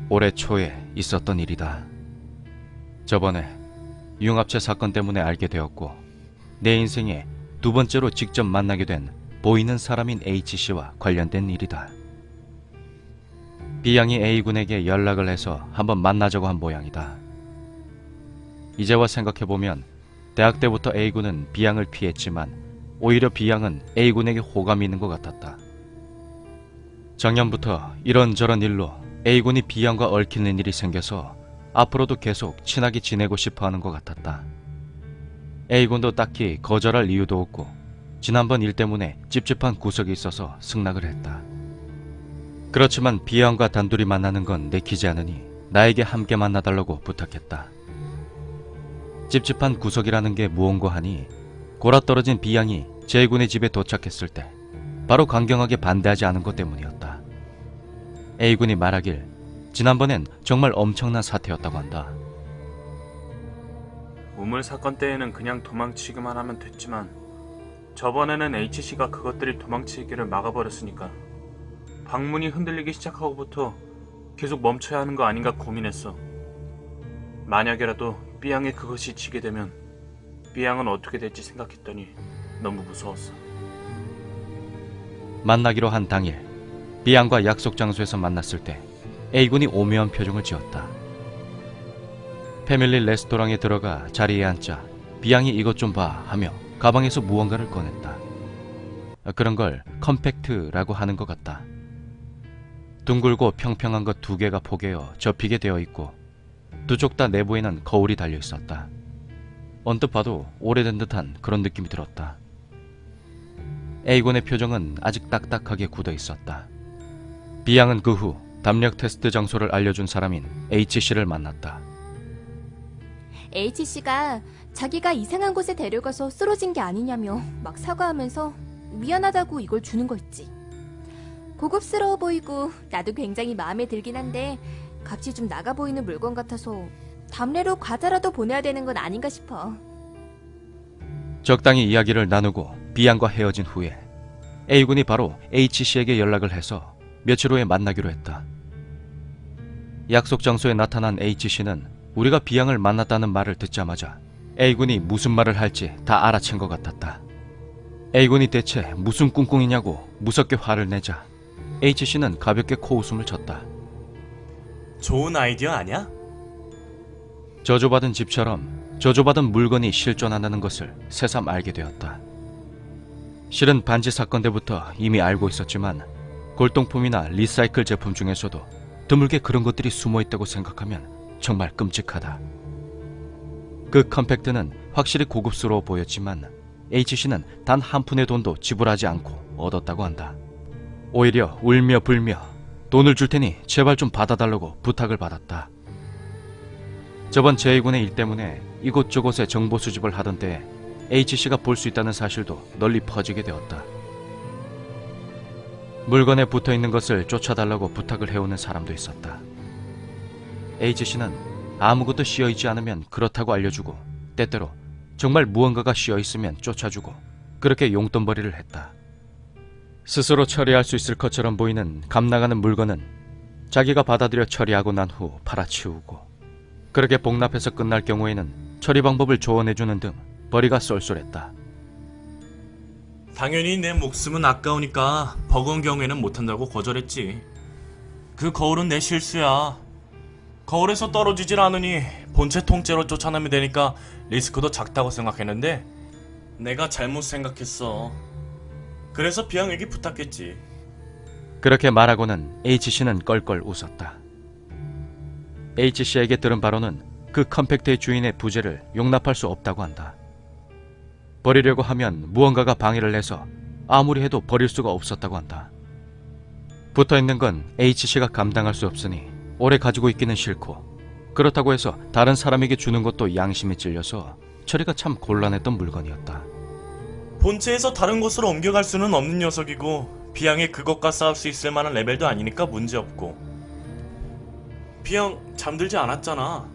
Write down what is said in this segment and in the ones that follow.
올해 초에 있었던 일이다. 저번에 융합체 사건 때문에 알게 되었고 내 인생에 두 번째로 직접 만나게 된 보이는 사람인 H씨와 관련된 일이다. B양이 A군에게 연락을 해서 한번 만나자고 한 모양이다. 이제와 생각해보면 대학 때부터 A군은 B양을 피했지만 오히려 B양은 A군에게 호감이 있는 것 같았다. 작년부터 이런저런 일로 A군이 B양과 얽히는 일이 생겨서 앞으로도 계속 친하게 지내고 싶어하는 것 같았다. A군도 딱히 거절할 이유도 없고 지난번 일 때문에 찝찝한 구석이 있어서 승낙을 했다. 그렇지만 B양과 단둘이 만나는 건 내키지 않으니 나에게 함께 만나달라고 부탁했다. 찝찝한 구석이라는 게 무언고 하니 골아떨어진 B양이 J군의 집에 도착했을 때 바로 강경하게 반대하지 않은 것 때문이었다. A군이 말하길 지난번엔 정말 엄청난 사태였다고 한다. 우물 사건 때에는 그냥 도망치기만 하면 됐지만 저번에는 H씨가 그것들이 도망치기를 막아버렸으니까 방문이 흔들리기 시작하고부터 계속 멈춰야 하는 거 아닌가 고민했어. 만약에라도 B양에 그것이 지게 되면 B양은 어떻게 될지 생각했더니 너무 무서웠어. 만나기로 한 당일 B양과 약속 장소에서 만났을 때 A군이 오묘한 표정을 지었다. 패밀리 레스토랑에 들어가 자리에 앉자 B양이 이것 좀 봐 하며 가방에서 무언가를 꺼냈다. 그런 걸 컴팩트라고 하는 것 같다. 둥글고 평평한 것 두 개가 포개어 접히게 되어 있고 두 쪽 다 내부에는 거울이 달려 있었다. 언뜻 봐도 오래된 듯한 그런 느낌이 들었다. A군의 표정은 아직 딱딱하게 굳어 있었다. B양은 그 후 담력 테스트 장소를 알려준 사람인 H씨를 만났다. H씨가 자기가 이상한 곳에 데려가서 쓰러진 게 아니냐며 막 사과하면서 미안하다고 이걸 주는 거 있지. 고급스러워 보이고 나도 굉장히 마음에 들긴 한데 값이 좀 나가 보이는 물건 같아서 답례로 과자라도 보내야 되는 건 아닌가 싶어. 적당히 이야기를 나누고 B양과 헤어진 후에 A군이 바로 H씨에게 연락을 해서 며칠 후에 만나기로 했다. 약속 장소에 나타난 H씨는 우리가 B양을 만났다는 말을 듣자마자 A군이 무슨 말을 할지 다 알아챈 것 같았다. A군이 대체 무슨 꿍꿍이냐고 무섭게 화를 내자 H씨는 가볍게 코웃음을 쳤다. 좋은 아이디어 아니야? 저주받은 집처럼 저주받은 물건이 실존한다는 것을 새삼 알게 되었다. 실은 반지 사건 때부터 이미 알고 있었지만 골동품이나 리사이클 제품 중에서도 드물게 그런 것들이 숨어있다고 생각하면 정말 끔찍하다. 그 컴팩트는 확실히 고급스러워 보였지만 H씨는 단 한 푼의 돈도 지불하지 않고 얻었다고 한다. 오히려 울며 불며 돈을 줄 테니 제발 좀 받아달라고 부탁을 받았다. 저번 J군의 일 때문에 이곳저곳에 정보 수집을 하던 때에 H씨가 볼 수 있다는 사실도 널리 퍼지게 되었다. 물건에 붙어있는 것을 쫓아달라고 부탁을 해오는 사람도 있었다. H씨는 아무것도 씌어있지 않으면 그렇다고 알려주고 때때로 정말 무언가가 씌어있으면 쫓아주고 그렇게 용돈벌이를 했다. 스스로 처리할 수 있을 것처럼 보이는 값나가는 물건은 자기가 받아들여 처리하고 난 후 팔아치우고 그렇게 복납해서 끝날 경우에는 처리 방법을 조언해주는 등 벌이가 쏠쏠했다. 당연히 내 목숨은 아까우니까 버거운 경우에는 못한다고 거절했지. 그 거울은 내 실수야. 거울에서 떨어지질 않으니 본체 통째로 쫓아내면 되니까 리스크도 작다고 생각했는데 내가 잘못 생각했어. 그래서 B양에게 부탁했지. 그렇게 말하고는 H씨는 껄껄 웃었다. H씨에게 들은 바로는 그 컴팩트의 주인의 부재를 용납할 수 없다고 한다. 버리려고 하면 무언가가 방해를 해서 아무리 해도 버릴 수가 없었다고 한다. 붙어있는 건 H씨가 감당할 수 없으니 오래 가지고 있기는 싫고 그렇다고 해서 다른 사람에게 주는 것도 양심에 찔려서 처리가 참 곤란했던 물건이었다. 본체에서 다른 곳으로 옮겨갈 수는 없는 녀석이고 B양이 그것과 싸울 수 있을 만한 레벨도 아니니까 문제없고. B양 잠들지 않았잖아.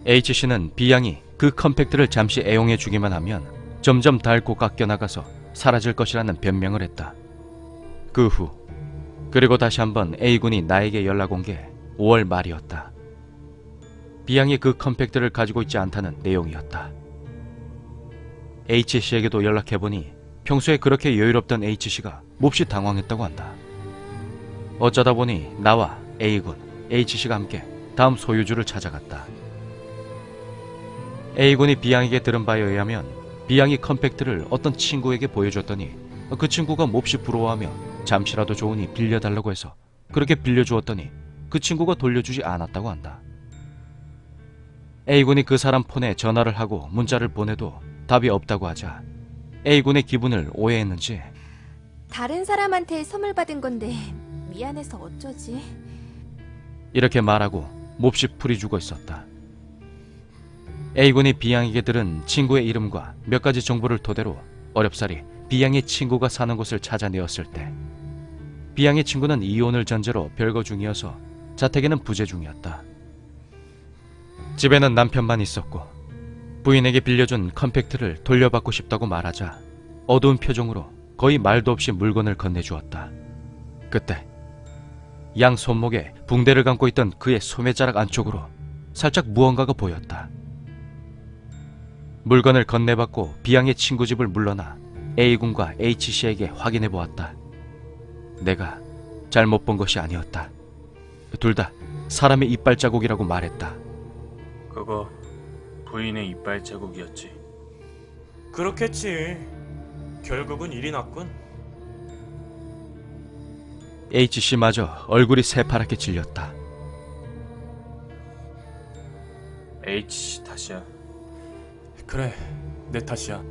H씨는 B양이 그 컴팩트를 잠시 애용해주기만 하면 점점 닳고 깎여나가서 사라질 것이라는 변명을 했다. 그 후 그리고 다시 한번 A군이 나에게 연락 온 게 5월 말이었다. B양이 그 컴팩트를 가지고 있지 않다는 내용이었다. H씨에게도 연락해보니 평소에 그렇게 여유롭던 H씨가 몹시 당황했다고 한다. 어쩌다 보니 나와 A군, H씨가 함께 다음 소유주를 찾아갔다. A군이 B양에게 들은 바에 의하면 B양이 컴팩트를 어떤 친구에게 보여줬더니 그 친구가 몹시 부러워하며 잠시라도 좋으니 빌려달라고 해서 그렇게 빌려주었더니 그 친구가 돌려주지 않았다고 한다. A군이 그 사람 폰에 전화를 하고 문자를 보내도 답이 없다고 하자 A군의 기분을 오해했는지 다른 사람한테 선물 받은 건데 미안해서 어쩌지? 이렇게 말하고 몹시 풀이 주고 있었다. A군이 B양에게 들은 친구의 이름과 몇 가지 정보를 토대로 어렵사리 B양의 친구가 사는 곳을 찾아내었을 때 B양의 친구는 이혼을 전제로 별거 중이어서 자택에는 부재 중이었다. 집에는 남편만 있었고 부인에게 빌려준 컴팩트를 돌려받고 싶다고 말하자 어두운 표정으로 거의 말도 없이 물건을 건네주었다. 그때 양 손목에 붕대를 감고 있던 그의 소매자락 안쪽으로 살짝 무언가가 보였다. 물건을 건네받고 B양의 친구 집을 물러나 A군과 H씨에게 확인해 보았다. 내가 잘못 본 것이 아니었다. 둘 다 사람의 이빨 자국이라고 말했다. 그거 부인의 이빨 자국이었지. 그렇겠지. 결국은 일이 났군. H씨마저 얼굴이 새파랗게 질렸다. H씨 탓이야. 그래, 내 탓이야.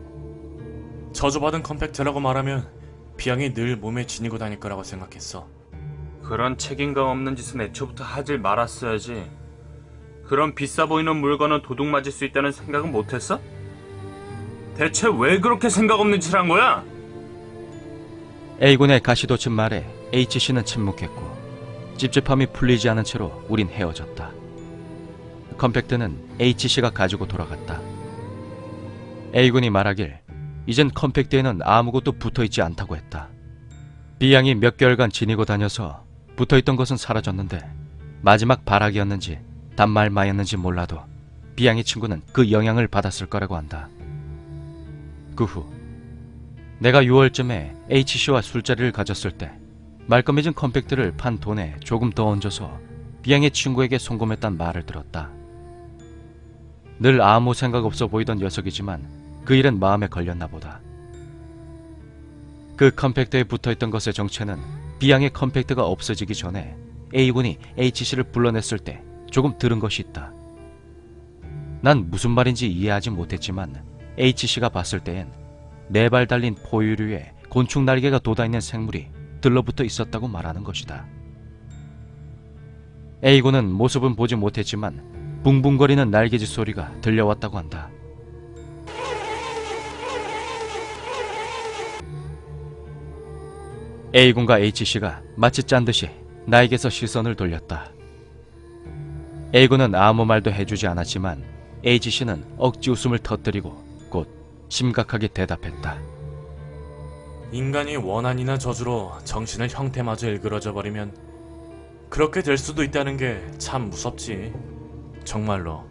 저주받은 컴팩트라고 말하면 B양이 늘 몸에 지니고 다닐 거라고 생각했어. 그런 책임감 없는 짓은 애초부터 하질 말았어야지. 그런 비싸 보이는 물건은 도둑 맞을 수 있다는 생각은 못했어? 대체 왜 그렇게 생각 없는 짓을 한 거야? A군의 가시돋친 말에 H씨는 침묵했고 찝찝함이 풀리지 않은 채로 우린 헤어졌다. 컴팩트는 H씨가 가지고 돌아갔다. A군이 말하길 이젠 컴팩트에는 아무것도 붙어있지 않다고 했다. B양이 몇 개월간 지니고 다녀서 붙어있던 것은 사라졌는데 마지막 발악이었는지 단말마였는지 몰라도 B양의 친구는 그 영향을 받았을 거라고 한다. 그 후 내가 6월쯤에 H씨와 술자리를 가졌을 때 말끔해진 컴팩트를 판 돈에 조금 더 얹어서 B양의 친구에게 송금했단 말을 들었다. 늘 아무 생각 없어 보이던 녀석이지만 그 일은 마음에 걸렸나 보다. 그 컴팩트에 붙어있던 것의 정체는 B양의 컴팩트가 없어지기 전에 A군이 H씨를 불러냈을 때 조금 들은 것이 있다. 난 무슨 말인지 이해하지 못했지만 H씨가 봤을 때엔 4발 달린 포유류에 곤충 날개가 돋아있는 생물이 들러붙어 있었다고 말하는 것이다. A군은 모습은 보지 못했지만 붕붕거리는 날개짓 소리가 들려왔다고 한다. A군과 H씨가 마치 짠 듯이 나에게서 시선을 돌렸다. A군은 아무 말도 해주지 않았지만 H씨는 억지 웃음을 터뜨리고 곧 심각하게 대답했다. 인간이 원한이나 저주로 정신을 형태마저 일그러져 버리면 그렇게 될 수도 있다는 게 참 무섭지. 정말로.